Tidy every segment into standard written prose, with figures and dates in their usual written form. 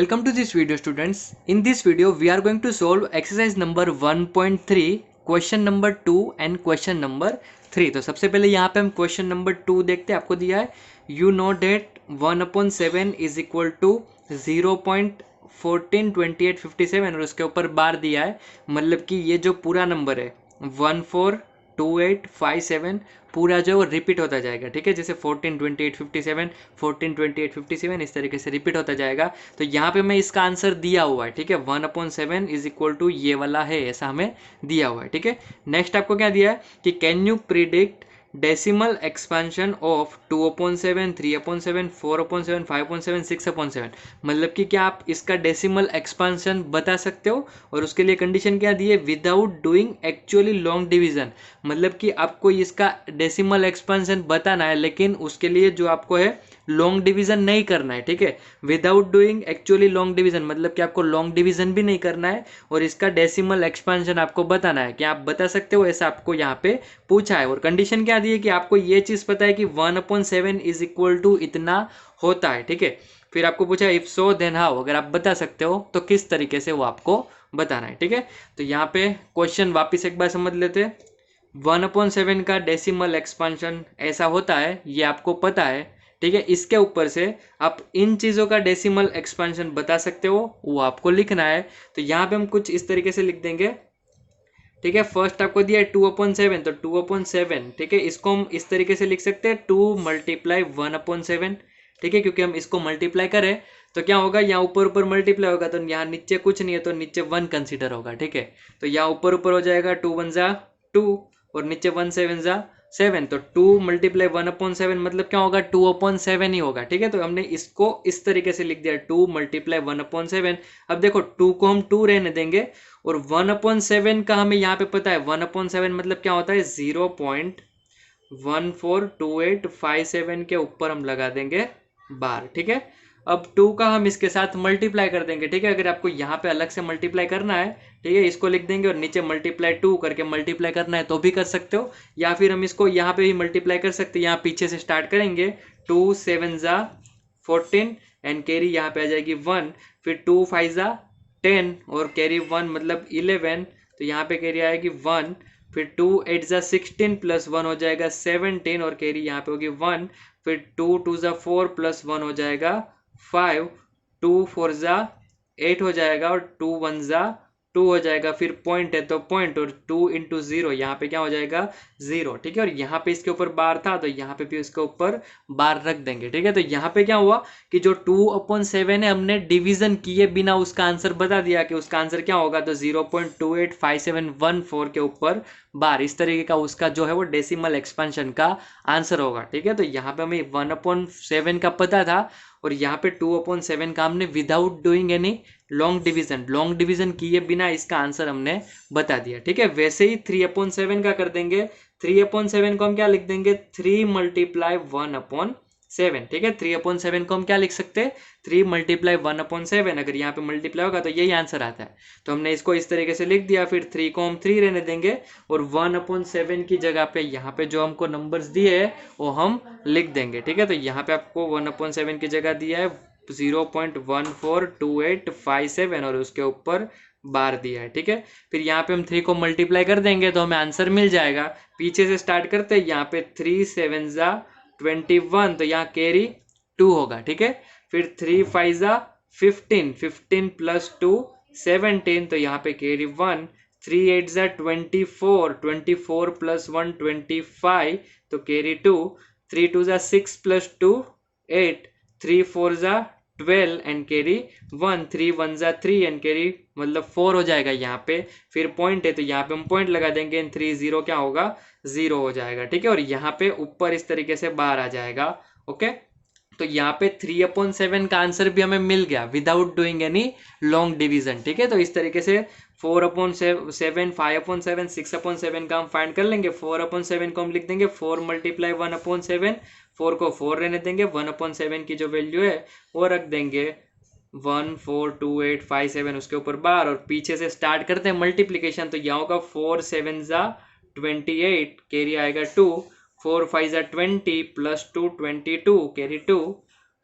Welcome to this video students. In this video we are going to solve exercise number 1.3 question number 2 and question number 3। तो सबसे पहले यहाँ पे हम question number 2 देखते हैं। आपको दिया है you know that 1/7 is equal to 0.142857 और उसके ऊपर बार दिया है। मतलब कि ये जो पूरा नंबर है 142857 पूरा जो है वो रिपीट होता जाएगा। ठीक है, जैसे 142857 142857 इस तरीके से रिपीट होता जाएगा। तो यहाँ पे मैं इसका आंसर दिया हुआ है। ठीक है, 1/7 इज इक्वल टू ये वाला है, ऐसा हमें दिया हुआ है। ठीक है, नेक्स्ट आपको क्या दिया है कि can you predict decimal expansion of 2/7 3/7 4/7 5/7 6/7। मतलब कि क्या आप इसका डेसिमल एक्सपेंशन बता सकते हो, और उसके लिए कंडीशन क्या दी है, without doing actually long division. मतलब कि आपको इसका डेसिमल एक्सपेंशन बताना है, लेकिन उसके लिए जो आपको है लॉन्ग डिवीजन नहीं करना है। ठीक है, without doing actually long division मतलब कि आपको लॉन्ग डिवीजन भी नहीं करना है और इसका डेसिमल एक्सपेंशन आपको बताना है। क्या आप बता सकते हो, ऐसा आपको यहाँ पे पूछा है। और कंडीशन क्या दी है कि आपको ये चीज पता है कि 1/7 इज इक्वल टू इतना होता है। ठीक है, फिर आपको पूछा इफ सो देन हाउ, अगर आप बता सकते हो तो किस तरीके से वो आपको बताना है। ठीक है, तो यहाँ पे क्वेश्चन वापिस एक बार समझ लेते हैं। 1/7 का डेसिमल एक्सपेंशन ऐसा होता है, ये आपको पता है। ठीक है, इसके ऊपर से आप इन चीज़ों का डेसिमल एक्सपेंशन बता सकते हो, वो आपको लिखना है। तो यहाँ पे हम कुछ इस तरीके से लिख देंगे। ठीक है, फर्स्ट आपको दिया है 2/7, तो 2/7। ठीक है, इसको हम इस तरीके से लिख सकते हैं 2 × 1/7। ठीक है, क्योंकि हम इसको मल्टीप्लाई करें तो क्या होगा, यहाँ ऊपर ऊपर मल्टीप्लाई होगा तो यहाँ नीचे कुछ नहीं है, तो नीचे 1 कंसीडर होगा। ठीक है, तो यहाँ ऊपर ऊपर हो जाएगा 2 × 1 = 2 और नीचे 1 × 7 = 7। तो 2 × 1/7 मतलब क्या होगा, 2/7 ही होगा। ठीक है, तो हमने इसको इस तरीके से लिख दिया 2 × 1/7। अब देखो 2 को हम 2 रहने देंगे और 1/7 का हमें यहाँ पे पता है 1/7 मतलब क्या होता है 0.142857 के ऊपर हम लगा देंगे बार। ठीक है, अब 2 का हम इसके साथ मल्टीप्लाई कर देंगे। ठीक है, अगर आपको यहाँ पे अलग से मल्टीप्लाई करना है, ठीक है, इसको लिख देंगे और नीचे मल्टीप्लाई 2 करके मल्टीप्लाई करना है तो भी कर सकते हो, या फिर हम इसको यहाँ पे भी मल्टीप्लाई कर सकते हैं। यहाँ पीछे से स्टार्ट करेंगे 2 × 7 = 14 एंड कैरी यहाँ पे आ जाएगी 1, फिर 2 × 5 = 10 और कैरी 1 मतलब 11, तो यहाँ पे कैरी आएगी 1, फिर 2 × 8 = 16 प्लस 1 हो जाएगा 17 और कैरी यहाँ पे होगी 1, फिर 2 × 2 = 4 प्लस 1 हो जाएगा 5, 2 × 4 = 8 हो जाएगा और 2 × 1 = 2 हो जाएगा। फिर पॉइंट है तो पॉइंट, और 2 × 0 यहाँ पे क्या हो जाएगा 0। ठीक है, और यहाँ पे इसके ऊपर बार था तो यहाँ पे भी इसके ऊपर बार रख देंगे। ठीक है, तो यहाँ पे क्या हुआ कि जो 2/7 है हमने डिवीजन किए बिना उसका आंसर बता दिया कि उसका आंसर क्या होगा, तो 0.285714 के ऊपर बार, इस तरीके का उसका जो है वो डेसिमल एक्सपेंशन का आंसर होगा। ठीक है, तो यहाँ पे हमें 1/7 का पता था और यहाँ पे 2/7 का हमने without doing any long division किए बिना इसका आंसर हमने बता दिया। ठीक है, वैसे ही 3/7 का कर देंगे। 3/7 को हम क्या लिख देंगे, 3 × 1/7। ठीक है, 3/7 को हम क्या लिख सकते हैं, 3 × 1/7। अगर यहाँ पे मल्टीप्लाई होगा तो यही आंसर आता है, तो हमने इसको इस तरीके से लिख दिया। फिर 3 को हम 3 रहने देंगे और 1/7 की जगह पे यहाँ पे जो हमको नंबर्स दिए है वो हम लिख देंगे। ठीक है, तो यहाँ पे आपको 1/7 की जगह दिया है 0.142857 और उसके ऊपर बार दिया है। ठीक है, फिर यहाँ पे हम 3 को मल्टीप्लाई कर देंगे तो हमें आंसर मिल जाएगा। पीछे से स्टार्ट करते हैं, यहाँ पे 3 × 7 = 21, तो यहाँ कैरी 2 होगा। ठीक है, फिर 3 × 5 = 15, 15 प्लस 2 17, तो यहाँ पे कैरी 1, 3 × 8 = 24, 24 प्लस 1 25, तो carry 2, 3 × 2 = 6 plus 2 8, 3 × 4 = 12 and carry 1, 3 × 1 = 3 and carry मतलब 4 हो जाएगा यहाँ पे। फिर पॉइंट है तो यहाँ पे हम पॉइंट लगा देंगे, 3 0 क्या होगा 0 हो जाएगा। ठीक है, और यहाँ पे ऊपर इस तरीके से बाहर आ जाएगा। ओके, तो यहाँ पे 3/7 का आंसर भी हमें मिल गया without doing any long division. ठीक है, तो इस तरीके से 4/7 5/7 6/7 का हम फाइंड कर लेंगे। 4/7 को हम लिख देंगे 4 × 1/7, 4 को 4 रहने देंगे, 1/7 की जो वैल्यू है वो रख देंगे 14285 उसके ऊपर बार, और पीछे से स्टार्ट करते हैं मल्टीप्लीकेशन। तो यहाँ होगा 4 × 7 = 28, कैरी आएगा 2, 4 × 5 = 20 प्लस 2 22 कैरी 2,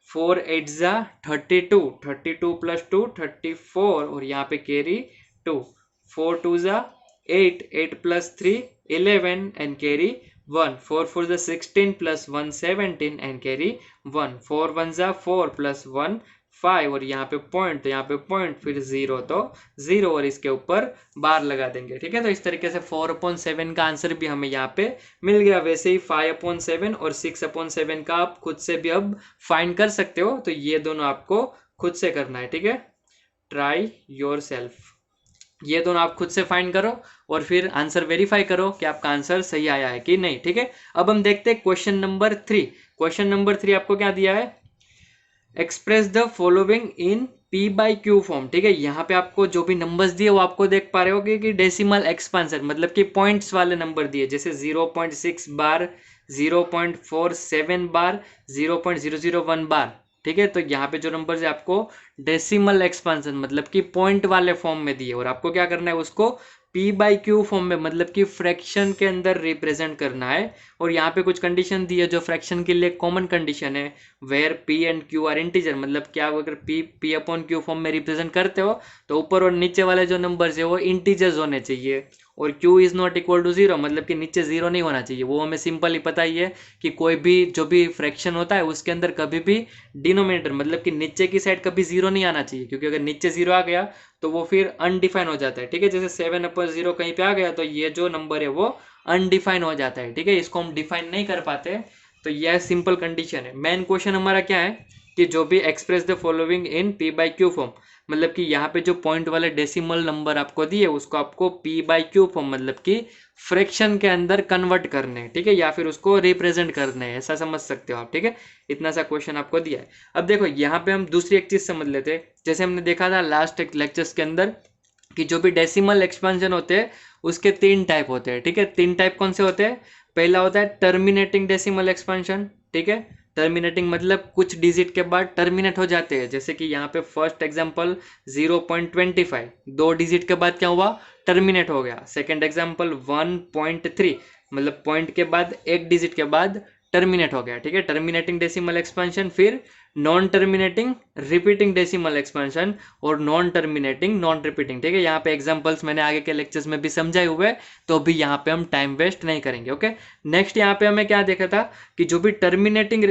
4 8 जा 32, 32 प्लस 2 34 और यहाँ पे कैरी 2, 4 2 जा 8, 8 प्लस 3 11 एंड कैरी 1, 4 4 जा 16 प्लस 1 17 एंड कैरी 1, 4 1 जा 4 प्लस 1 5 और यहाँ पे पॉइंट, तो यहाँ पे पॉइंट फिर 0 तो 0 और इसके ऊपर बार लगा देंगे। ठीक है, तो इस तरीके से 4/7 का आंसर भी हमें यहाँ पे मिल गया। वैसे ही 5/7 और 6/7 का आप खुद से भी अब फाइंड कर सकते हो, तो ये दोनों आपको खुद से करना है। ठीक है, ट्राई योर सेल्फ, ये दोनों आप खुद से फाइंड करो और फिर आंसर वेरीफाई करो कि आपका आंसर सही आया है कि नहीं। ठीक है, अब हम देखते हैं क्वेश्चन नंबर 3। क्वेश्चन नंबर 3 आपको क्या दिया है, express the following in P by Q form. ठीक है, यहाँ पे आपको जो भी नंबर्स दिए वो आपको देख पा रहे होगे कि डेसिमल एक्सपांसन मतलब कि पॉइंट्स वाले नंबर दिए, जैसे 0.6 बार, 0.47 बार, 0.001 बार। ठीक है, तो यहाँ पे जो नंबर है आपको डेसिमल एक्सपांसन मतलब कि पॉइंट वाले फॉर्म में दिए और आपको क्या करना है, उसको पी बाई क्यू फॉर्म में मतलब कि फ्रैक्शन के अंदर रिप्रेजेंट करना है। और यहाँ पे कुछ कंडीशन दी है जो फ्रैक्शन के लिए कॉमन कंडीशन है, where P and Q are integer, मतलब क्या अगर पी अपॉन क्यू फॉर्म में रिप्रेजेंट करते हो तो ऊपर और नीचे वाले जो नंबर्स है वो इंटीजर्स होने चाहिए, और q is not equal to 0 मतलब कि नीचे 0 नहीं होना चाहिए। वो हमें सिंपल ही पता ही है कि कोई भी जो भी फ्रैक्शन होता है उसके अंदर कभी भी डिनोमिनेटर मतलब कि नीचे की साइड कभी 0 नहीं आना चाहिए, क्योंकि अगर नीचे 0 आ गया तो वो फिर अनडिफाइन हो जाता है। ठीक है, जैसे 7/0 कहीं पे आ गया तो ये जो नंबर है वो अनडिफाइन हो जाता है। ठीक है, इसको हम डिफाइन नहीं कर पाते, तो यह सिंपल कंडीशन है। मेन क्वेश्चन हमारा क्या है कि जो भी express the following in P by Q form, मतलब कि यहाँ पे जो पॉइंट वाले डेसिमल नंबर आपको दिए उसको आपको पी बाई क्यू फॉर्म मतलब कि फ्रैक्शन के अंदर कन्वर्ट करने हैं। ठीक है, या फिर उसको रिप्रेजेंट करने हैं, ऐसा समझ सकते हो आप। ठीक है, इतना सा क्वेश्चन आपको दिया है। अब देखो यहाँ पे हम दूसरी एक चीज समझ लेते हैं, जैसे हमने देखा था लास्ट एक लेक्चर्स के अंदर कि जो भी डेसिमल एक्सपेंशन होते हैं उसके 3 टाइप होते हैं। ठीक है, 3 टाइप कौन से होते हैं, पहला होता है टर्मिनेटिंग डेसिमल एक्सपेंशन। ठीक है, टर्मिनेटिंग मतलब कुछ डिजिट के बाद टर्मिनेट हो जाते हैं, जैसे कि यहाँ पे फर्स्ट एग्जांपल 0.25 2 डिजिट के बाद क्या हुआ, टर्मिनेट हो गया। सेकंड एग्जांपल 1.3 मतलब पॉइंट के बाद एक डिजिट के बाद टर्मिनेट हो गया। ठीक है, टर्मिनेटिंग डेसिमल एक्सपेंशन। फिर non terminating repeating decimal expansion और नॉन टर्मिनेटिंग नॉन रिपीटिंग। ठीक है, यहाँ पे एग्जांपल्स मैंने आगे के लेक्चर्स में भी समझाए हुए, तो अभी यहाँ पे हम टाइम वेस्ट नहीं करेंगे। ओके, नेक्स्ट यहाँ पे हमें क्या देखा था कि जो भी टर्मिनेटिंग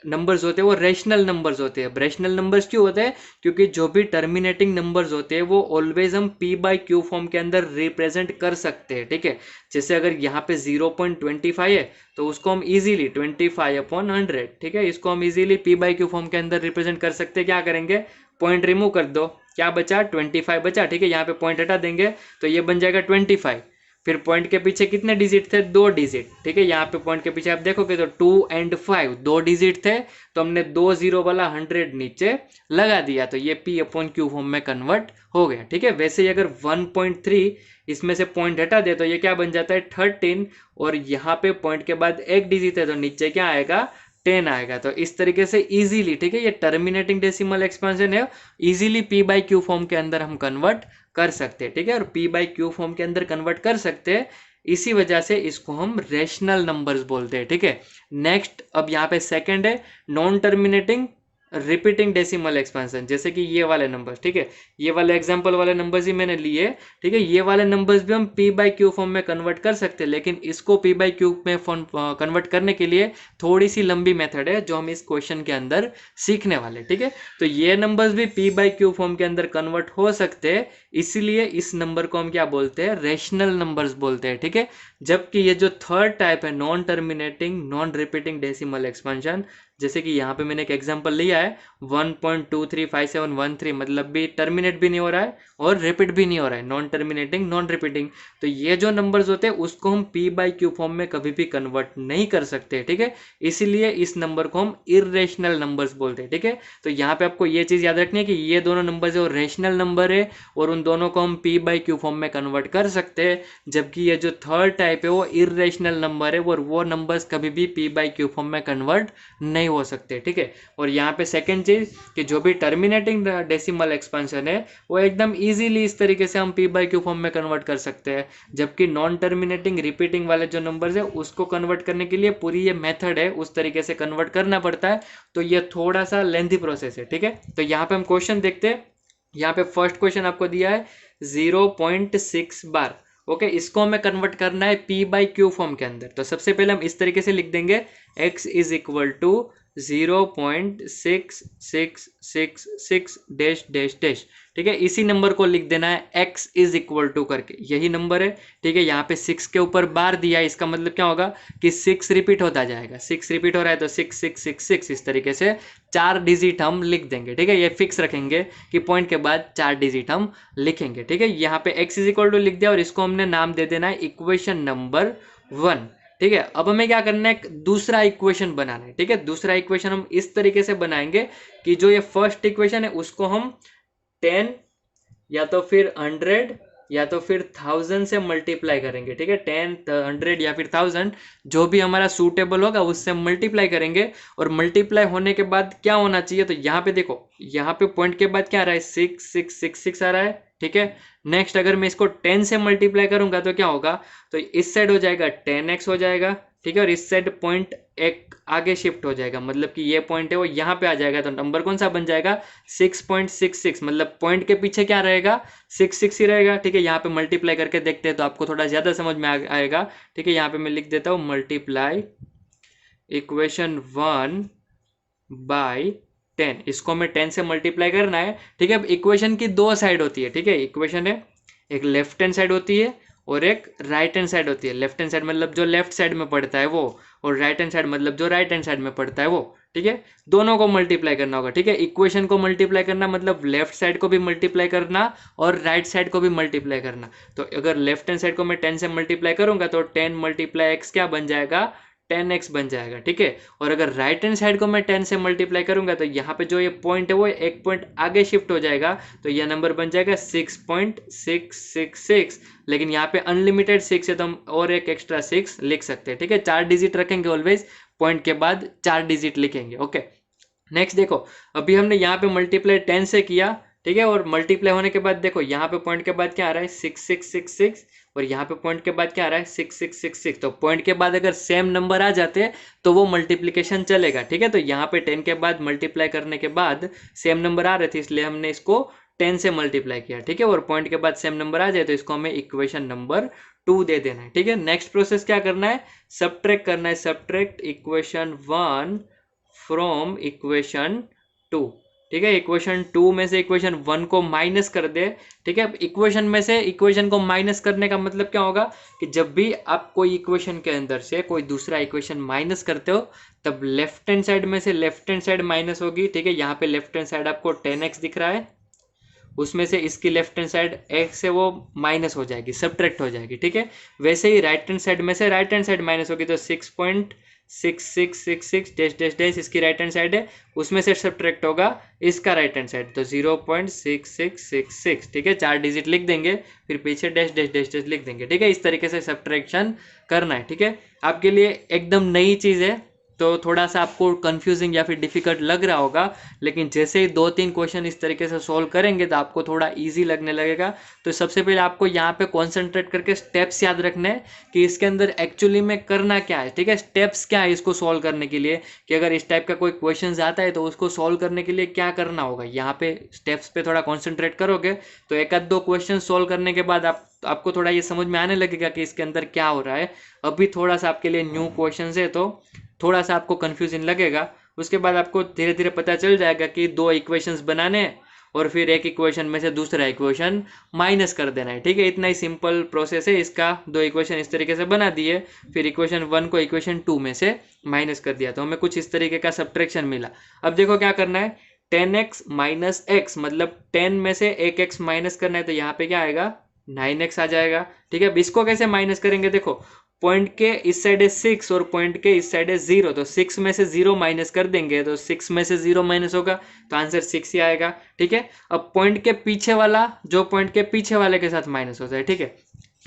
नंबर्स होते हैं वो रेशनल नंबर्स होते हैं। रेशनल नंबर्स क्यों होते हैं, क्योंकि जो भी टर्मिनेटिंग नंबर्स होते हैं वो ऑलवेज हम पी बाई क्यू फॉर्म के अंदर रिप्रेजेंट कर सकते हैं। ठीक है, जैसे अगर यहाँ पे 0.25 है तो उसको हम इजीली 25/100, ठीक है, इसको हम easily P by Q form के अंदर रिप्रेजेंट कर सकते हैं। क्या करेंगे, पॉइंट रिमूव कर दो, क्या बचा 25 बचा। ठीक है, यहाँ पे पॉइंट हटा देंगे तो ये बन जाएगा 25। फिर पॉइंट के पीछे कितने डिजिट थे, 2 डिजिट। ठीक है, यहाँ पे पॉइंट के पीछे आप देखोगे तो 2 और 5 2 डिजिट थे, तो हमने 2 0 वाला 100 नीचे लगा दिया, तो ये पी अपॉन क्यू फॉर्म में कन्वर्ट हो गया। ठीक है, वैसे ही अगर 1.3 इसमें से पॉइंट हटा दे तो ये क्या बन जाता है 13, और यहाँ पे पॉइंट के बाद एक डिजिट है तो नीचे क्या आएगा 10 आएगा। तो इस तरीके से इजीली, ठीक है, ये टर्मिनेटिंग डेसिमल एक्सपेंशन है, easily P by Q form के अंदर हम कन्वर्ट कर सकते हैं। ठीक है, और पी बाई क्यू फॉर्म के अंदर कन्वर्ट कर सकते हैं, इसी वजह से इसको हम रेशनल नंबर्स बोलते हैं। ठीक है, नेक्स्ट अब यहाँ पे सेकंड है non terminating repeating decimal expansion, जैसे कि ये वाले नंबर्स। ठीक है, ये वाले एग्जांपल वाले नंबर्स ही मैंने लिए। ठीक है, ये वाले नंबर्स भी हम पी बाई क्यू फॉर्म में कन्वर्ट कर सकते हैं, लेकिन इसको पी बाई क्यू में फॉर्म कन्वर्ट करने के लिए थोड़ी सी लंबी मेथड है जो हम इस क्वेश्चन के अंदर सीखने वाले। ठीक है, तो ये नंबर्स भी पी बाई क्यू फॉर्म के अंदर कन्वर्ट हो सकते हैं, इसीलिए इस नंबर को हम क्या बोलते हैं, रेशनल नंबर्स बोलते हैं। ठीक है, जबकि ये जो थर्ड टाइप है non terminating non repeating decimal expansion, जैसे कि यहाँ पे मैंने एक एग्जांपल लिया है 1.235713, मतलब भी टर्मिनेट भी नहीं हो रहा है और रिपीट भी नहीं हो रहा है, नॉन टर्मिनेटिंग नॉन रिपीटिंग। तो ये जो नंबर्स होते हैं उसको हम पी बाई क्यू फॉर्म में कभी भी कन्वर्ट नहीं कर सकते। ठीक है, इसीलिए इस नंबर को हम इर्रेशनल नंबर्स बोलते हैं। ठीक है, तो यहाँ पे आपको ये चीज़ याद रखनी है कि ये दोनों नंबर जो रेशनल नंबर है और उन दोनों को हम पी बाई क्यू फॉर्म में कन्वर्ट कर सकते हैं, जबकि ये जो थर्ड टाइप है वो इर्रेशनल नंबर है और वो नंबर्स कभी भी पी बाई क्यू फॉर्म में कन्वर्ट नहीं नहीं हो सकते, ठीक है। और यहाँ पे सेकंड चीज़ कि जो भी टर्मिनेटिंग डेसिमल एक्सपेंशन है वो एकदम इजीली इस तरीके से हम p/q फॉर्म में कन्वर्ट कर सकते हैं, जबकि नॉन टर्मिनेटिंग रिपीटिंग वाले जो नंबर्स है उसको कन्वर्ट करने के लिए पूरी ये मेथड है उस तरीके से कन्वर्ट करना पड़ता है, तो ये थोड़ा सा लेंथी प्रोसेस है, ठीक है। तो यहाँ पे हम क्वेश्चन देखते हैं। यहाँ पे फर्स्ट क्वेश्चन आपको दिया है 0.6 बार, ओके। इसको हमें कन्वर्ट करना है p/q फॉर्म के अंदर। तो सबसे पहले हम इस तरीके से लिख देंगे x is equal to 0.6666 dash dash dash, ठीक है। इसी नंबर को लिख देना है x इज इक्वल टू करके, यही नंबर है, ठीक है। यहाँ पे 6 के ऊपर बार दिया है, इसका मतलब क्या होगा कि 6 रिपीट होता जाएगा, 6 रिपीट हो रहा है तो 6666 इस तरीके से 4 डिजिट हम लिख देंगे, ठीक है। ये फिक्स रखेंगे कि पॉइंट के बाद 4 डिजिट हम लिखेंगे, ठीक है। यहाँ पे x इज इक्वल टू लिख दिया और इसको हमने नाम दे देना है इक्वेशन नंबर 1, ठीक है। अब हमें क्या करना है, दूसरा इक्वेशन बनाना है, ठीक है। दूसरा इक्वेशन हम इस तरीके से बनाएंगे कि जो ये फर्स्ट इक्वेशन है उसको हम 10 या तो फिर 100 या तो फिर 1000 से मल्टीप्लाई करेंगे, ठीक है। 10 100 या फिर 1000 जो भी हमारा सूटेबल होगा उससे मल्टीप्लाई करेंगे। और मल्टीप्लाई होने के बाद क्या होना चाहिए, तो यहाँ पे देखो, यहाँ पे पॉइंट के बाद क्या आ रहा है 6666 आ रहा है, ठीक है। नेक्स्ट अगर मैं इसको 10 से मल्टीप्लाई करूंगा तो क्या होगा, तो इस साइड हो जाएगा 10x हो जाएगा, ठीक है। और इस साइड पॉइंट एक आगे शिफ्ट हो जाएगा, मतलब कि ये पॉइंट है वो यहाँ पे आ जाएगा, तो नंबर कौन सा बन जाएगा 6.66, मतलब पॉइंट के पीछे क्या रहेगा 66 ही रहेगा, ठीक है। यहाँ पे मल्टीप्लाई करके देखते हैं तो आपको थोड़ा ज्यादा समझ में आएगा, ठीक है। यहाँ पे मैं लिख देता हूँ मल्टीप्लाई इक्वेशन 1 बाई 10, इसको हमें 10 से मल्टीप्लाई करना है, ठीक है। अब इक्वेशन की दो साइड होती है, ठीक है। इक्वेशन है एक लेफ्ट हैंड साइड होती है और एक राइट हैंड साइड होती है। लेफ्ट हैंड साइड मतलब जो लेफ्ट साइड में पड़ता है वो, और राइट हैंड साइड मतलब जो राइट हैंड साइड में पड़ता है वो, ठीक है। दोनों को मल्टीप्लाई करना होगा, ठीक है। इक्वेशन को मल्टीप्लाई करना मतलब लेफ्ट साइड को भी मल्टीप्लाई करना और राइट साइड को भी मल्टीप्लाई करना। तो अगर लेफ्ट हैंड साइड को मैं 10 से मल्टीप्लाई करूंगा तो 10 मल्टीप्लाई x क्या बन जाएगा 10x बन जाएगा, ठीक है। और अगर राइट हैंड साइड को मैं 10 से मल्टीप्लाई करूंगा तो यहाँ पे जो ये पॉइंट है वो एक पॉइंट आगे शिफ्ट हो जाएगा, तो यह नंबर बन जाएगा 6.666, लेकिन यहाँ पे अनलिमिटेड 6 है तो हम और एक एक्स्ट्रा 6 लिख सकते हैं, ठीक है। 4 डिजिट रखेंगे ऑलवेज, पॉइंट के बाद 4 डिजिट लिखेंगे, ओके। नेक्स्ट देखो, अभी हमने यहाँ पे मल्टीप्लाई 10 से किया, ठीक है। और मल्टीप्लाई होने के बाद देखो यहाँ पे पॉइंट के बाद क्या आ रहा है 6666, और यहाँ पे पॉइंट के बाद क्या आ रहा है 6666। तो पॉइंट के बाद अगर सेम नंबर आ जाते हैं तो वो मल्टीप्लिकेशन चलेगा, ठीक है। तो यहाँ पे 10 के बाद मल्टीप्लाई करने के बाद सेम नंबर आ रहे थे इसलिए हमने इसको 10 से मल्टीप्लाई किया, ठीक है। और पॉइंट के बाद सेम नंबर आ जाए तो इसको हमें इक्वेशन नंबर 2 दे देना है, ठीक है। नेक्स्ट प्रोसेस क्या करना है, सब्ट्रैक्ट करना है, सब्ट्रैक्ट इक्वेशन 1 फ्रॉम इक्वेशन 2, ठीक है। इक्वेशन 2 में से इक्वेशन 1 को माइनस कर दे, ठीक है। अब इक्वेशन में से इक्वेशन को माइनस करने का मतलब क्या होगा कि जब भी आप कोई इक्वेशन के अंदर से कोई दूसरा इक्वेशन माइनस करते हो तब लेफ्ट हैंड साइड में से लेफ्ट हैंड साइड माइनस होगी, ठीक है। यहाँ पे लेफ्ट हैंड साइड आपको 10x दिख रहा है, उसमें से इसकी लेफ्ट हैंड साइड x से वो माइनस हो जाएगी, सब्ट्रैक्ट हो जाएगी, ठीक है। वैसे ही राइट हैंड साइड में से राइट हैंड साइड माइनस होगी, तो 6.6666 डैश डैश डैश इसकी राइट हैंड साइड है, उसमें से सब्ट्रैक्ट होगा इसका राइट हैंड साइड, तो 0.6666, ठीक है। 4 डिजिट लिख देंगे, फिर पीछे डैश डैश डैश डैश लिख देंगे, ठीक है। इस तरीके से सब्ट्रैक्शन करना है, ठीक है। आपके लिए एकदम नई चीज़ है तो थोड़ा सा आपको कंफ्यूजिंग या फिर डिफिकल्ट लग रहा होगा, लेकिन जैसे ही 2-3 क्वेश्चन इस तरीके से सॉल्व करेंगे तो आपको थोड़ा इजी लगने लगेगा। तो सबसे पहले आपको यहाँ पे कॉन्सेंट्रेट करके स्टेप्स याद रखने हैं कि इसके अंदर एक्चुअली में करना क्या है, ठीक है। स्टेप्स क्या है इसको सॉल्व करने के लिए, कि अगर इस टाइप का कोई क्वेश्चन आता है तो उसको सॉल्व करने के लिए क्या करना होगा, यहाँ पे स्टेप्स पे थोड़ा कॉन्सेंट्रेट करोगे तो 1-2 क्वेश्चन सॉल्व करने के बाद आपको थोड़ा ये समझ में आने लगेगा कि इसके अंदर क्या हो रहा है। अभी थोड़ा सा आपके लिए न्यू क्वेश्चन है तो थोड़ा सा आपको कंफ्यूजन लगेगा, उसके बाद आपको धीरे धीरे पता चल जाएगा कि 2 इक्वेशंस बनाने और फिर एक इक्वेशन में से दूसरा इक्वेशन माइनस कर देना है, ठीक है। इतना ही सिंपल प्रोसेस है इसका। 2 इक्वेशन इस तरीके से बना दिए, फिर इक्वेशन 1 को इक्वेशन 2 में से माइनस कर दिया तो हमें कुछ इस तरीके का सब्ट्रैक्शन मिला। अब देखो क्या करना है, 10x माइनस x मतलब 10 में से 1x माइनस करना है, तो यहाँ पे क्या आएगा 9x आ जाएगा, ठीक है। अब इसको कैसे माइनस करेंगे, देखो पॉइंट के इस साइड है 6 और पॉइंट के इस साइड है 0, तो 6 में से 0 माइनस कर देंगे तो 6 में से 0 माइनस होगा तो आंसर 6 ही आएगा, ठीक है। अब पॉइंट के पीछे वाला जो पॉइंट के पीछे वाले के साथ माइनस होता है, ठीक है।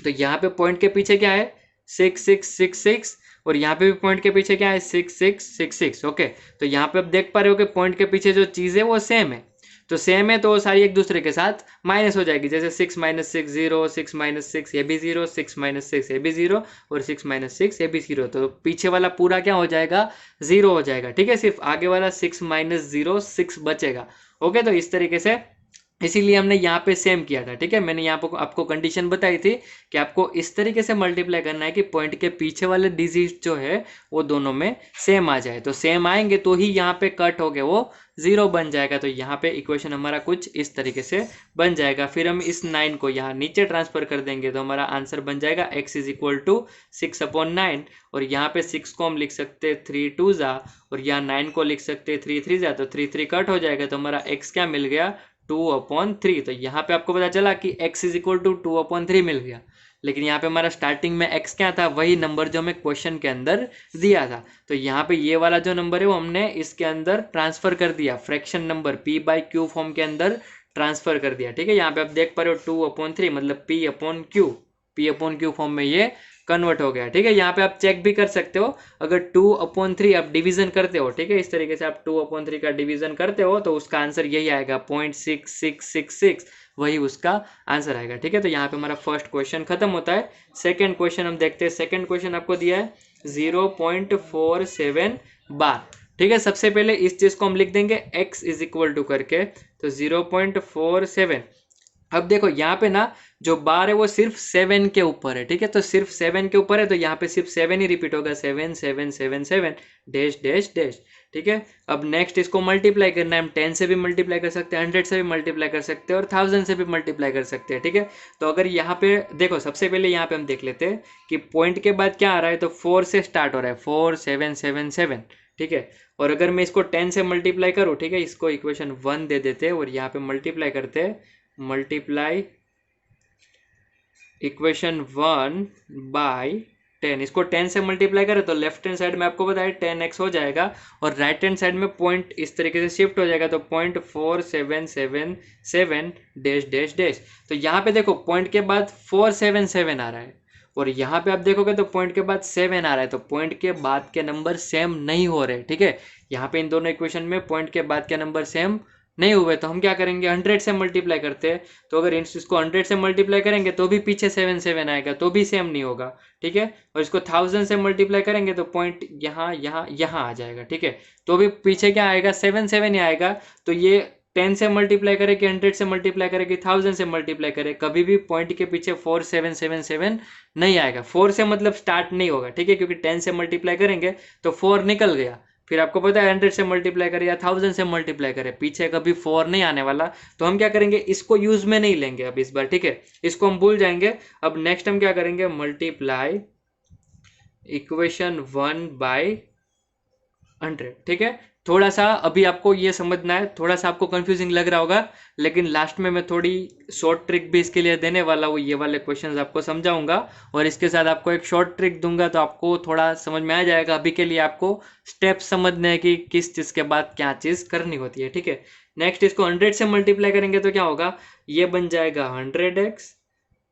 तो यहाँ पे पॉइंट के पीछे क्या है 6666, और यहाँ पे भी पॉइंट के पीछे क्या है 6666। ओके, तो यहाँ पे आप देख पा रहे हो कि पॉइंट के पीछे जो चीज़ है वो सेम है, तो सेम है तो वो सारी एक दूसरे के साथ माइनस हो जाएगी। जैसे 6 - 6 0, 6 - 6 ये भी 0, 6 - 6 ये भी 0 और 6 - 6 ये भी 0। तो पीछे वाला पूरा क्या हो जाएगा 0 हो जाएगा। ठीक है, सिर्फ आगे वाला 6 - 0 6 बचेगा। ओके, तो इस तरीके से इसीलिए हमने यहाँ पे सेम किया था। ठीक है, मैंने यहाँ पर आपको कंडीशन बताई थी कि आपको इस तरीके से मल्टीप्लाई करना है कि पॉइंट के पीछे वाले डिजिट जो है वो दोनों में सेम आ जाए। तो सेम आएंगे तो ही यहाँ पे कट हो गए वो 0 बन जाएगा। तो यहाँ पे इक्वेशन हमारा कुछ इस तरीके से बन जाएगा। फिर हम इस 9 को यहाँ नीचे ट्रांसफर कर देंगे तो हमारा आंसर बन जाएगा x = 6/9। और यहाँ पे 6 को हम लिख सकते हैं 3 2 जा, और यहाँ 9 को लिख सकते हैं 3 3 जा, तो 3 3 कट हो जाएगा। तो हमारा x क्या मिल गया 2/3। तो यहाँ पे आपको पता चला कि x = 2/3 मिल गया। लेकिन यहाँ पे हमारा स्टार्टिंग में x क्या था, वही नंबर जो हमें क्वेश्चन के अंदर दिया था। तो यहाँ पे ये वाला जो नंबर है वो हमने इसके अंदर ट्रांसफर कर दिया, फ्रैक्शन नंबर p/q फॉर्म के अंदर ट्रांसफर कर दिया। ठीक है, यहाँ पे आप देख पा रहे हो 2/3 मतलब p/q फॉर्म में ये कन्वर्ट हो गया। ठीक है, यहाँ पे आप चेक भी कर सकते हो, अगर 2/3 आप डिवीजन करते हो, ठीक है, इस तरीके से आप 2/3 का डिवीजन करते हो तो उसका आंसर यही आएगा 0.6666, वही उसका आंसर आएगा। ठीक है, तो यहाँ पे हमारा फर्स्ट क्वेश्चन खत्म होता है। सेकंड क्वेश्चन हम देखते हैं। सेकंड क्वेश्चन आपको दिया है 0.47 बार। ठीक है, सबसे पहले इस चीज को हम लिख देंगे x = करके, तो 0.47। अब देखो यहाँ पे ना जो बार है वो सिर्फ 7 के ऊपर है। ठीक है, तो सिर्फ 7 के ऊपर है तो यहाँ पे सिर्फ 7 ही रिपीट होगा, 7 7 7 7 डैश डैश डैश। ठीक है, अब नेक्स्ट इसको मल्टीप्लाई करना है। हम 10 से भी मल्टीप्लाई कर सकते हैं, 100 से भी मल्टीप्लाई कर सकते हैं और 1000 से भी मल्टीप्लाई कर सकते हैं। ठीक है, तो अगर यहाँ पे देखो, सबसे पहले यहाँ पे हम देख लेते हैं कि पॉइंट के बाद क्या आ रहा है, तो 4 से स्टार्ट हो रहा है, 4 7 7 7। ठीक है, और अगर मैं इसको 10 से मल्टीप्लाई करूँ, ठीक है, इसको इक्वेशन 1 दे देते हैं और यहाँ पे मल्टीप्लाई करते हैं, मल्टीप्लाई इक्वेशन 1/10। इसको 10 से मल्टीप्लाई करें तो लेफ्ट हैंड साइड में आपको बताया 10x हो जाएगा और राइट हैंड साइड में पॉइंट इस तरीके से शिफ्ट हो जाएगा, तो 0.4777 डैश डैश डैश। तो यहाँ पे देखो पॉइंट के बाद 477 आ रहा है और यहाँ पे आप देखोगे तो पॉइंट के बाद 7 आ रहा है, तो पॉइंट के बाद के नंबर सेम नहीं हो रहे। ठीक है, यहाँ पे इन दोनों इक्वेशन में पॉइंट के बाद के नंबर सेम नहीं हुए, तो हम क्या करेंगे 100 से मल्टीप्लाई करते हैं। तो अगर इसको 100 से मल्टीप्लाई करेंगे तो भी पीछे 7 7 आएगा, तो भी सेम नहीं होगा। ठीक है, और इसको 1000 से मल्टीप्लाई करेंगे तो पॉइंट यहाँ यहाँ यहाँ आ जाएगा। ठीक है, तो भी पीछे क्या आएगा 7 7 ही आएगा। तो ये 10 से मल्टीप्लाई करे कि 100 से मल्टीप्लाई करे कि 1000 से मल्टीप्लाई करे, कभी भी पॉइंट के पीछे 4 7 7 7 नहीं आएगा। 4 से मतलब स्टार्ट नहीं होगा। ठीक है, क्योंकि 10 से मल्टीप्लाई करेंगे तो 4 निकल गया, फिर आपको पता है 100 से मल्टीप्लाई करे या 1000 से मल्टीप्लाई करे, पीछे कभी 4 नहीं आने वाला। तो हम क्या करेंगे, इसको यूज में नहीं लेंगे अब इस बार। ठीक है, इसको हम भूल जाएंगे। अब नेक्स्ट हम क्या करेंगे, मल्टीप्लाई इक्वेशन 1/100। ठीक है, थोड़ा सा अभी आपको ये समझना है, थोड़ा सा आपको कंफ्यूजिंग लग रहा होगा, लेकिन लास्ट में मैं थोड़ी शॉर्ट ट्रिक भी इसके लिए देने वाला हूँ। ये वाले क्वेश्चंस आपको समझाऊंगा और इसके साथ आपको एक शॉर्ट ट्रिक दूंगा, तो आपको थोड़ा समझ में आ जाएगा। अभी के लिए आपको स्टेप समझने हैं कि किस चीज़ के बाद क्या चीज़ करनी होती है। ठीक है, नेक्स्ट इसको 100 से मल्टीप्लाई करेंगे तो क्या होगा, ये बन जाएगा 100x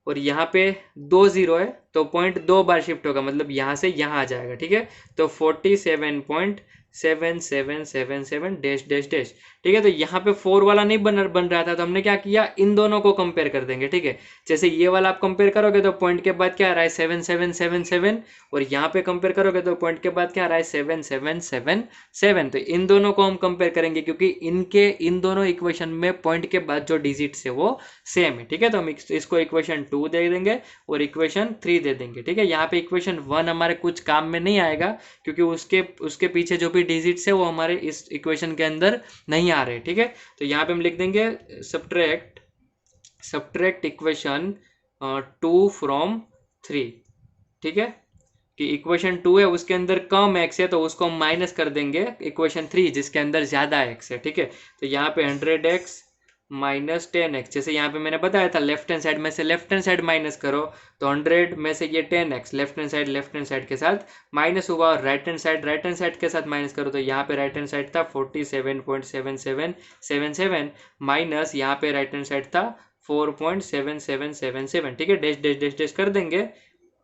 और यहाँ पे 2 0 है तो पॉइंट 2 बार शिफ्ट होगा, मतलब यहाँ से यहाँ आ जाएगा। ठीक है, तो 47.7777 डैश डैश डैश। ठीक है, तो यहाँ पे 4 वाला नहीं बन रहा था, तो हमने क्या किया, इन दोनों को कंपेयर कर देंगे। ठीक है, जैसे ये वाला आप कंपेयर करोगे तो पॉइंट के बाद क्या आ रहा है 7777 और यहाँ पे कंपेयर करोगे तो पॉइंट के बाद क्या आ रहा है 7777। तो इन दोनों को हम कंपेयर करेंगे क्योंकि इन दोनों इक्वेशन में पॉइंट के बाद जो डिजिट्स है वो सेम है। ठीक है, तो हम इसको इक्वेशन 2 दे देंगे और इक्वेशन 3 दे देंगे। ठीक है, यहाँ पे इक्वेशन 1 हमारे कुछ काम में नहीं आएगा क्योंकि उसके पीछे जो भी डिजिट्स है वो हमारे इस इक्वेशन के अंदर नहीं आ रहे। ठीक है, तो यहाँ पे हम लिख देंगे सब्ट्रैक्ट इक्वेशन 2 from 3। ठीक है, कि इक्वेशन 2 है उसके अंदर कम x है तो उसको हम माइनस कर देंगे इक्वेशन 3 जिसके अंदर ज्यादा x है। ठीक है, तो यहाँ पे 100x माइनस 10x, जैसे यहाँ पे मैंने बताया था लेफ्ट हैंड साइड में से लेफ्ट हैंड साइड माइनस करो, तो 100 में से ये 10x लेफ्ट हैंड साइड के साथ माइनस हुआ और राइट हैंड साइड के साथ माइनस करो, तो यहाँ पे राइट हैंड साइड था 47.7777 माइनस यहाँ पे राइट हैंड साइड था 4.7777। ठीक है, डैश डैश डैश डैश कर देंगे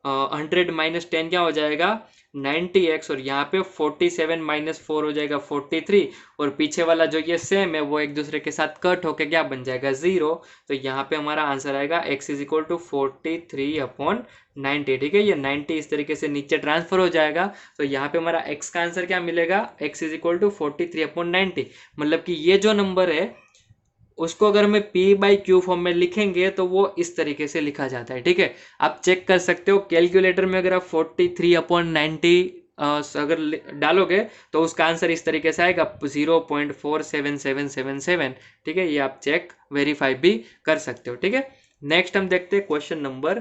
100 माइनस 10 क्या हो जाएगा 90x, और यहाँ पे 47 माइनस 4 हो जाएगा 43, और पीछे वाला जो ये सेम है वो एक दूसरे के साथ कट होके क्या बन जाएगा 0। तो यहाँ पे हमारा आंसर आएगा x इज इक्वल टू 43/90। ठीक है, ये 90 इस तरीके से नीचे ट्रांसफर हो जाएगा। तो यहाँ पे हमारा x का आंसर क्या मिलेगा, x इज इक्वल टू 43/90। मतलब कि ये जो नंबर है उसको अगर हमें p/q फॉर्म में लिखेंगे तो वो इस तरीके से लिखा जाता है। ठीक है, आप चेक कर सकते हो कैलकुलेटर में, अगर आप 43/90 अगर डालोगे तो उसका आंसर इस तरीके से आएगा 0.47777। ठीक है, ये आप चेक वेरीफाई भी कर सकते हो। ठीक है, नेक्स्ट हम देखते हैं क्वेश्चन नंबर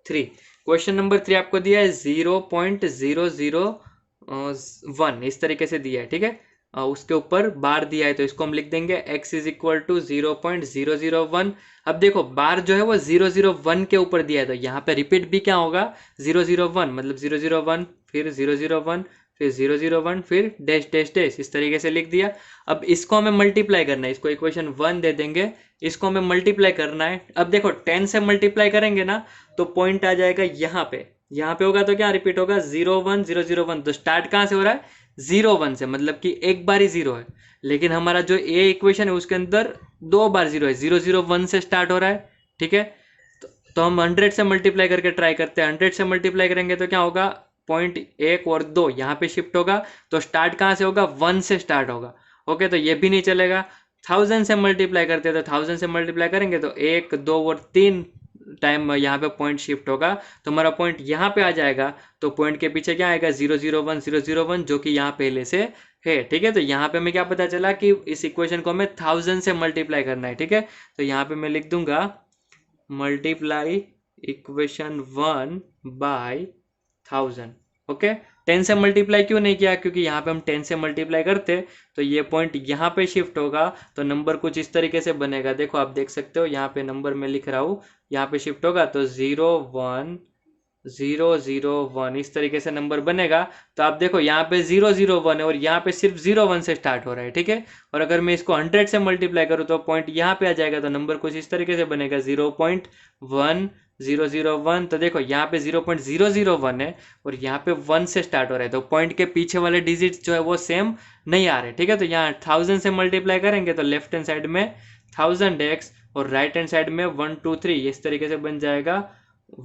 3। क्वेश्चन नंबर 3 आपको दिया है 0.001 इस तरीके से दिया है। ठीक है, उसके ऊपर बार दिया है तो इसको हम लिख देंगे x इज इक्वल टू 0.001। अब देखो बार जो है वो 001 के ऊपर दिया है, तो यहाँ पे रिपीट भी क्या होगा 001, मतलब 001 फिर 001 फिर 001 फिर डैश डैश डैश, इस तरीके से लिख दिया। अब इसको हमें मल्टीप्लाई करना है, इसको इक्वेशन 1 दे देंगे, इसको हमें मल्टीप्लाई करना है। अब देखो 10 से मल्टीप्लाई करेंगे ना तो पॉइंट आ जाएगा यहाँ पे, यहाँ पे होगा तो क्या रिपीट होगा 01001। तो स्टार्ट कहाँ से हो रहा है 0 1 से, मतलब कि एक बार ही 0 है। लेकिन हमारा जो ए इक्वेशन है उसके अंदर 2 बार 0 है, 001 से स्टार्ट हो रहा है। ठीक है, तो हम 100 से मल्टीप्लाई करके ट्राई करते हैं। 100 से मल्टीप्लाई करेंगे तो क्या होगा, पॉइंट 1 और 2 यहाँ पे शिफ्ट होगा, तो स्टार्ट कहाँ से होगा 1 से स्टार्ट होगा। ओके, तो ये भी नहीं चलेगा। 1000 से मल्टीप्लाई करते हैं तो 1000 से मल्टीप्लाई करेंगे तो 1 2 और 3 टाइम यहाँ पे पॉइंट शिफ्ट होगा, तो हमारा पॉइंट यहाँ पे आ जाएगा। तो पॉइंट के पीछे क्या आएगा 001 जो कि यहाँ पहले से है। ठीक है, तो यहाँ पे हमें क्या पता चला कि इस इक्वेशन को हमें 1000 से मल्टीप्लाई करना है। ठीक है, तो यहाँ पे मैं लिख दूंगा मल्टीप्लाई इक्वेशन 1 बाय 1000। ओके, 10 से मल्टीप्लाई क्यों नहीं किया, क्योंकि यहाँ पे हम 10 से मल्टीप्लाई करते तो ये पॉइंट यहाँ पे शिफ्ट होगा, तो नंबर कुछ इस तरीके से बनेगा। देखो आप देख सकते हो यहाँ पे नंबर मैं लिख रहा हूँ, यहाँ पे शिफ्ट होगा तो 01001 इस तरीके से नंबर बनेगा। तो आप देखो यहाँ पे 001 है और यहाँ पे सिर्फ 01 से स्टार्ट हो रहा है। ठीक है, और अगर मैं इसको 100 से मल्टीप्लाई करूँ तो पॉइंट यहाँ पे आ जाएगा, तो नंबर कुछ इस तरीके से बनेगा 0.1001। तो देखो यहाँ पे 0.001 है और यहाँ पे 1 से स्टार्ट हो रहा है, तो पॉइंट के पीछे वाले डिजिट जो है वो सेम नहीं आ रहे। ठीक है, तो यहाँ 1000 से मल्टीप्लाई करेंगे तो लेफ्ट हैंड साइड में 1000x और राइट हैंड साइड में 1 2 3 इस तरीके से बन जाएगा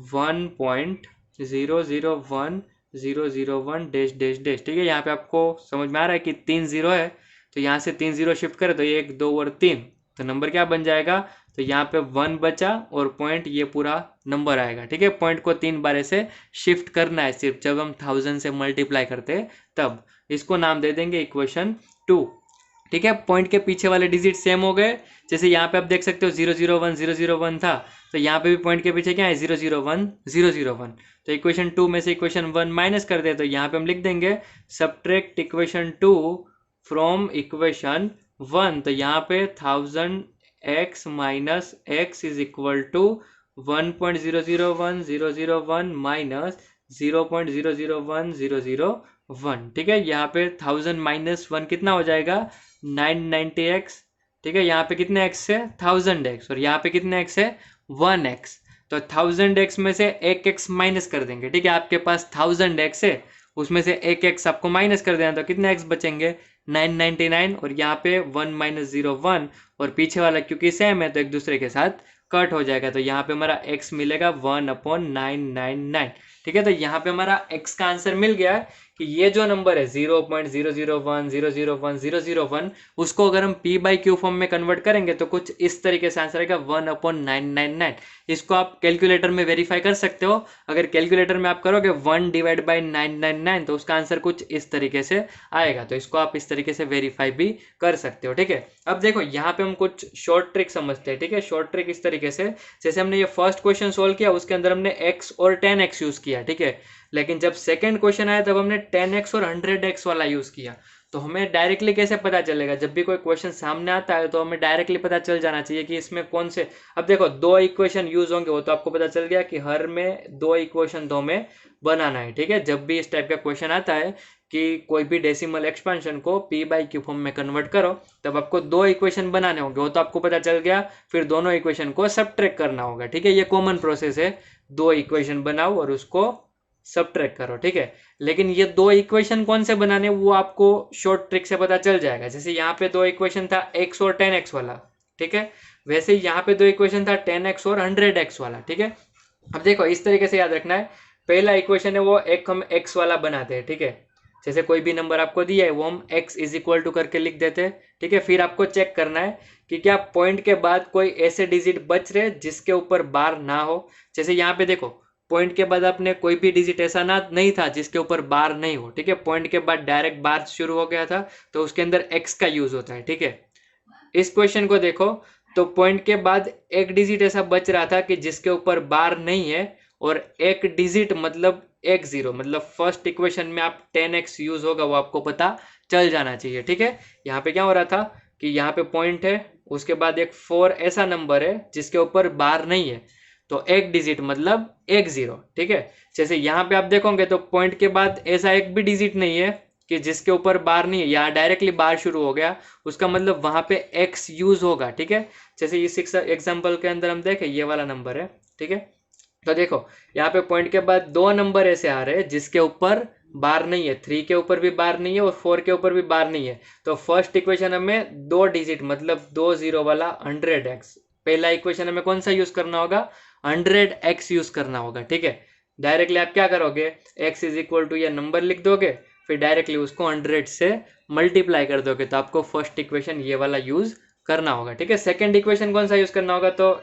1.001001 डैश डैश डैश। ठीक है, यहाँ पे आपको समझ में आ रहा है कि 3 0 है, तो यहाँ से 3 0 शिफ्ट करें तो 1 2 और 3, तो नंबर क्या बन जाएगा, तो यहाँ पे 1 बचा और पॉइंट ये पूरा नंबर आएगा। ठीक है, पॉइंट को 3 बार ऐसे शिफ्ट करना है सिर्फ जब हम 1000 से मल्टीप्लाई करते हैं तब। इसको नाम दे देंगे इक्वेशन 2। ठीक है, पॉइंट के पीछे वाले डिजिट सेम हो गए। जैसे यहाँ पे आप देख सकते हो 001 था, तो यहाँ पे भी पॉइंट के पीछे क्या है 001। तो इक्वेशन 2 में से इक्वेशन 1 माइनस कर दे तो यहाँ पे हम लिख देंगे सब्ट्रैक्ट इक्वेशन 2 फ्रॉम इक्वेशन 1। तो यहाँ पे 1000x minus x is equal to 1.001001 minus 0.001001। ठीक है, यहाँ पे 1000 माइनस 1 कितना हो जाएगा 990x। ठीक है, यहाँ पे कितने x है 1000x और यहाँ पे कितने x है 1x। तो 1000x में से 1x माइनस कर देंगे। ठीक है, आपके पास 1000x है, उसमें से 1x आपको माइनस कर देना, तो कितने x बचेंगे 999 और यहाँ पे 1 माइनस 01 और पीछे वाला क्योंकि सेम है तो एक दूसरे के साथ कट हो जाएगा। तो यहाँ पे हमारा x मिलेगा 1/999। ठीक है, तो यहाँ पे हमारा x का आंसर मिल गया है कि ये जो नंबर है 0.001001 उसको अगर हम p/q फॉर्म में कन्वर्ट करेंगे तो कुछ इस तरीके से आंसर आएगा 1/999। इसको आप कैलकुलेटर में वेरीफाई कर सकते हो। अगर कैलकुलेटर में आप करोगे 1/999 तो उसका आंसर कुछ इस तरीके से आएगा, तो इसको आप इस तरीके से वेरीफाई भी कर सकते हो। ठीक है, अब देखो यहाँ पे हम कुछ शॉर्ट ट्रिक समझते हैं। ठीक है, शॉर्ट ट्रिक इस तरीके से, जैसे हमने ये फर्स्ट क्वेश्चन सोल्व किया उसके अंदर हमने x और 10x यूज किया। ठीक है, लेकिन जब सेकंड क्वेश्चन आया तब हमने 10x और 100x वाला यूज किया। तो हमें डायरेक्टली कैसे पता चलेगा, जब भी कोई क्वेश्चन सामने आता है तो हमें डायरेक्टली पता चल जाना चाहिए कि इसमें कौन से। अब देखो 2 इक्वेशन यूज होंगे, वो तो आपको पता चल गया कि हर में 2 इक्वेशन 2 में बनाना है। ठीक है, जब भी इस टाइप का क्वेश्चन आता है कि कोई भी डेसिमल एक्सपेंशन को p/q फॉर्म में कन्वर्ट करो तब आपको 2 इक्वेशन बनाने होंगे, वो तो आपको पता चल गया। फिर दोनों इक्वेशन को सब्ट्रैक्ट करना होगा। ठीक है, ये कॉमन प्रोसेस है दो इक्वेशन बनाओ और उसको सब्ट्रैक्ट करो, ठीक है। लेकिन ये दो इक्वेशन कौन से बनाने वो आपको शॉर्ट ट्रिक से पता चल जाएगा। जैसे यहाँ पे दो इक्वेशन था x और 10x वाला, ठीक है, वैसे ही यहाँ पे दो इक्वेशन था 10x और 100x वाला, ठीक है। अब देखो इस तरीके से याद रखना है, पहला इक्वेशन है वो एक हम x वाला बनाते हैं, ठीक है। जैसे कोई भी नंबर आपको दिया है वो हम x इज इक्वल टू करके लिख देते हैं, ठीक है। फिर आपको चेक करना है कि क्या पॉइंट के बाद कोई ऐसे डिजिट बच रहे जिसके ऊपर बार ना हो। जैसे यहाँ पे देखो पॉइंट के बाद आपने कोई भी डिजिट ऐसा ना नहीं था जिसके ऊपर बार नहीं हो, ठीक है। पॉइंट के बाद डायरेक्ट बार शुरू हो गया था तो उसके अंदर x का यूज होता है, ठीक है। इस क्वेश्चन को देखो तो पॉइंट के बाद एक डिजिट ऐसा बच रहा था कि जिसके ऊपर बार नहीं है, और एक डिजिट मतलब एक जीरो, मतलब फर्स्ट इक्वेशन में आप 10x यूज होगा वो आपको पता चल जाना चाहिए, ठीक है। यहाँ पे क्या हो रहा था कि यहाँ पे पॉइंट है, उसके बाद एक 4 ऐसा नंबर है जिसके ऊपर बार नहीं है, तो एक डिजिट मतलब एक जीरो, ठीक है। जैसे यहाँ पे आप देखोगे तो पॉइंट के बाद ऐसा एक भी डिजिट नहीं है कि जिसके ऊपर बार नहीं है, यहाँ डायरेक्टली बार शुरू हो गया, उसका मतलब वहां पे x यूज होगा, ठीक है। जैसे इस एग्जांपल के अंदर हम देखें ये वाला नंबर है, ठीक है। तो देखो यहाँ पे पॉइंट के बाद दो नंबर ऐसे आ रहे हैं जिसके ऊपर बार नहीं है, 3 के ऊपर भी बार नहीं है और 4 के ऊपर भी बार नहीं है। तो फर्स्ट इक्वेशन हमें दो डिजिट मतलब 20 वाला 100x, पहला इक्वेशन हमें कौन सा यूज करना होगा, 100x यूज करना होगा, ठीक है। डायरेक्टली आप क्या करोगे, x इज इक्वल टू ये नंबर लिख दोगे, फिर डायरेक्टली उसको 100 से मल्टीप्लाई कर दोगे, तो आपको फर्स्ट इक्वेशन ये वाला यूज करना होगा, ठीक है। सेकंड इक्वेशन कौन सा यूज करना होगा, तो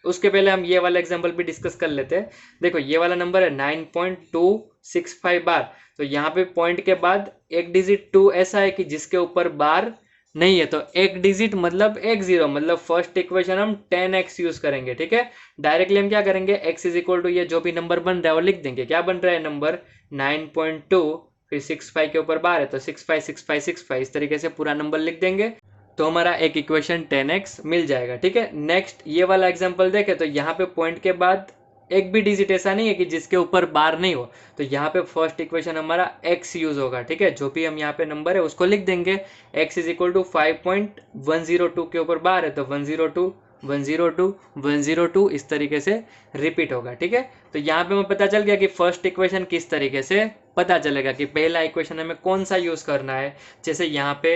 उसके पहले हम ये वाला एग्जांपल भी डिस्कस कर लेते हैं। देखो ये वाला नंबर है 9.265 बार, तो यहाँ पे पॉइंट के बाद एक डिजिट 2 ऐसा है कि जिसके ऊपर बार नहीं है, तो एक डिजिट मतलब एक जीरो, मतलब फर्स्ट इक्वेशन हम 10x यूज करेंगे, ठीक है। डायरेक्टली हम क्या करेंगे, x इज इक्वल टू ये जो भी नंबर बन रहा है वो लिख देंगे। क्या बन रहा है नंबर 9.2, फिर 65 के ऊपर बार है तो 656565, इस तरीके से पूरा नंबर लिख देंगे, तो हमारा एक इक्वेशन 10x मिल जाएगा, ठीक है। नेक्स्ट ये वाला एग्जांपल देखें तो यहाँ पे पॉइंट के बाद एक भी डिजिट ऐसा नहीं है कि जिसके ऊपर बार नहीं हो, तो यहाँ पे फर्स्ट इक्वेशन हमारा x यूज होगा, ठीक है। जो भी हम यहाँ पे नंबर है उसको लिख देंगे, x इज इक्वल टू 5.102 के ऊपर बार है तो 102 102 102 इस तरीके से रिपीट होगा, ठीक है। तो यहाँ पे हमें पता चल गया कि फर्स्ट इक्वेशन किस तरीके से पता चलेगा कि पहला इक्वेशन हमें कौन सा यूज करना है। जैसे यहाँ पे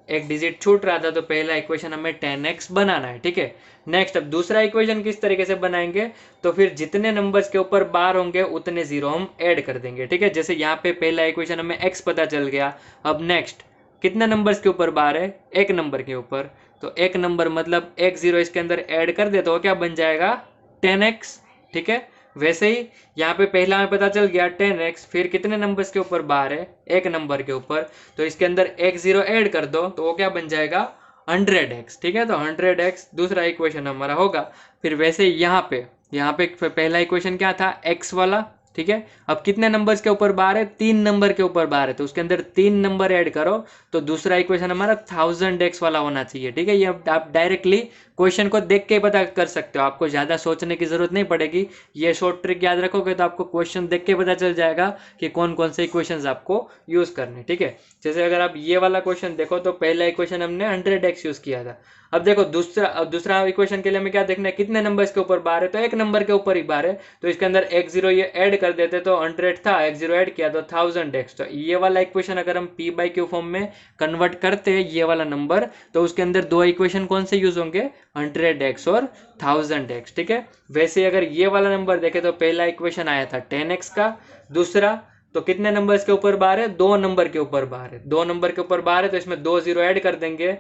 एक डिजिट छूट रहा था तो पहला इक्वेशन हमें 10x बनाना है, ठीक है। नेक्स्ट अब दूसरा इक्वेशन किस तरीके से बनाएंगे, तो फिर जितने नंबर्स के ऊपर बार होंगे उतने जीरो हम ऐड कर देंगे, ठीक है। जैसे यहाँ पे पहला इक्वेशन हमें x पता चल गया, अब नेक्स्ट कितने नंबर्स के ऊपर बार है, एक नंबर के ऊपर, तो एक नंबर मतलब एक जीरो इसके अंदर ऐड कर दे तो क्या बन जाएगा 10x, ठीक है। वैसे ही यहाँ पे पहला हमें पता चल गया 10x, फिर कितने नंबर्स के ऊपर बार है, एक नंबर के ऊपर, तो इसके अंदर एक जीरो ऐड कर दो तो वो क्या बन जाएगा 100x, ठीक है। तो 100x दूसरा इक्वेशन हमारा होगा। फिर वैसे यहाँ पे पहला इक्वेशन क्या था x वाला, ठीक है। अब कितने नंबर्स के ऊपर बार है, 3 नंबर के ऊपर बार है, तो उसके अंदर 3 नंबर ऐड करो तो दूसरा इक्वेशन हमारा 1000x वाला होना चाहिए, ठीक है। ये आप डायरेक्टली क्वेश्चन को देख के पता कर सकते हो, आपको ज्यादा सोचने की जरूरत नहीं पड़ेगी। ये शॉर्ट ट्रिक याद रखोगे तो आपको क्वेश्चन देख के पता चल जाएगा कि कौन कौन से इक्वेशंस आपको यूज करने, ठीक है। जैसे अगर आप ये वाला क्वेश्चन देखो तो पहला इक्वेशन हमने 100x यूज किया था। अब देखो दूसरा इक्वेशन के लिए हमें क्या देखना है, कितने नंबर्स के ऊपर बार है, तो एक नंबर के ऊपर ही बार है, तो इसके अंदर एक जीरो ये ऐड कर देते तो 100 था, एक जीरो ऐड किया तो 1000x। तो ये वाला इक्वेशन अगर हम p/q फॉर्म में कन्वर्ट करते हैं ये वाला नंबर, तो उसके अंदर दो इक्वेशन कौन से यूज होंगे, 100x और 1000x, ठीक है। वैसे अगर ये वाला नंबर देखे तो पहला इक्वेशन आया था 10x का, दूसरा तो कितने नंबर्स के ऊपर बार है, दो नंबर के ऊपर बार है, दो नंबर के ऊपर बार है तो इसमें दो जीरो ऐड कर देंगे,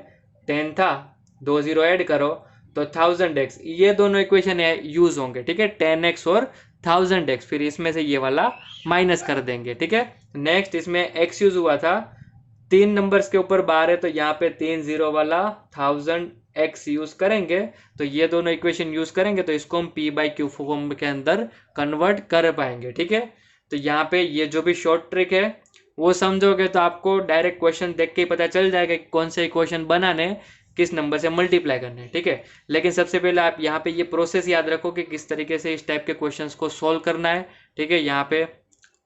10 था, दो जीरो ऐड करो तो 1000x, ये दोनों इक्वेशन यूज होंगे, ठीक है, 10x और 1000x। फिर इसमें से ये वाला माइनस कर देंगे, ठीक है। नेक्स्ट इसमें x यूज हुआ था, 3 नंबर्स के ऊपर बार है तो यहाँ पे 3 जीरो वाला 1000x यूज करेंगे, तो ये दोनों इक्वेशन यूज करेंगे तो इसको हम p/q फॉर्म के अंदर कन्वर्ट कर पाएंगे, ठीक है। तो यहाँ पे ये जो भी शॉर्ट ट्रिक है वो समझोगे तो आपको डायरेक्ट क्वेश्चन देख के ही पता चल जाएगा कि कौन से इक्वेशन बनाने, किस नंबर से मल्टीप्लाई करना है, ठीक है। लेकिन सबसे पहले आप यहाँ पे ये प्रोसेस याद रखो कि किस तरीके से इस टाइप के क्वेश्चंस को सॉल्व करना है, ठीक है। यहाँ पे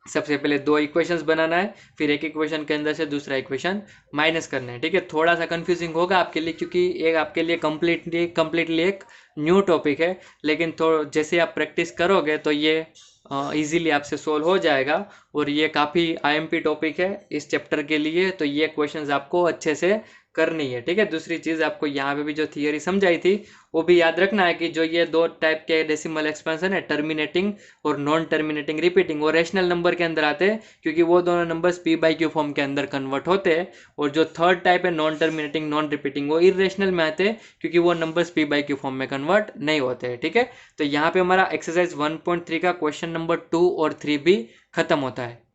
सबसे पहले 2 इक्वेशंस बनाना है, फिर एक इक्वेशन के अंदर से दूसरा इक्वेशन माइनस करना है, ठीक है। थोड़ा सा कंफ्यूजिंग होगा आपके लिए, क्योंकि एक आपके लिए कम्प्लीटली एक न्यू टॉपिक है, लेकिन जैसे आप प्रैक्टिस करोगे तो ये इजीली आपसे सोल्व हो जाएगा। और ये काफ़ी आईएमपी टॉपिक है इस चैप्टर के लिए, तो ये क्वेश्चंस आपको अच्छे से करनी है, ठीक है। दूसरी चीज़ आपको यहाँ पे भी जो थियरी समझाई थी वो भी याद रखना है कि जो ये 2 टाइप के डेसिमल एक्सपेंशन है, टर्मिनेटिंग और नॉन टर्मिनेटिंग रिपीटिंग, वो रेशनल नंबर के अंदर आते हैं, क्योंकि वो दोनों नंबर्स p/q फॉर्म के अंदर कन्वर्ट होते हैं। और जो थर्ड टाइप है नॉन टर्मिनेटिंग नॉन रिपीटिंग, वो इरेशनल में आते हैं, क्योंकि वो नंबर्स p/q फॉर्म में कन्वर्ट नहीं होते हैं, ठीक है। तो यहाँ पे हमारा एक्सरसाइज 1.3 का क्वेश्चन नंबर 2 और 3 भी खत्म होता है।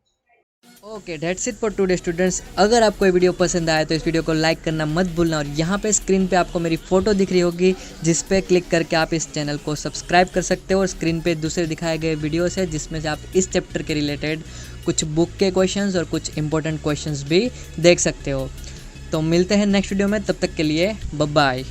Okay, that's it for today students. अगर आपको ये वीडियो पसंद आया तो इस वीडियो को लाइक करना मत भूलना, और यहाँ पे स्क्रीन पे आपको मेरी फ़ोटो दिख रही होगी, जिस पे क्लिक करके आप इस चैनल को सब्सक्राइब कर सकते हो। और स्क्रीन पे दूसरे दिखाए गए वीडियोस है, जिसमें से आप इस चैप्टर के रिलेटेड कुछ बुक के क्वेश्चंस और कुछ इंपॉर्टेंट क्वेश्चंस भी देख सकते हो। तो मिलते हैं नेक्स्ट वीडियो में, तब तक के लिए बाय बाय।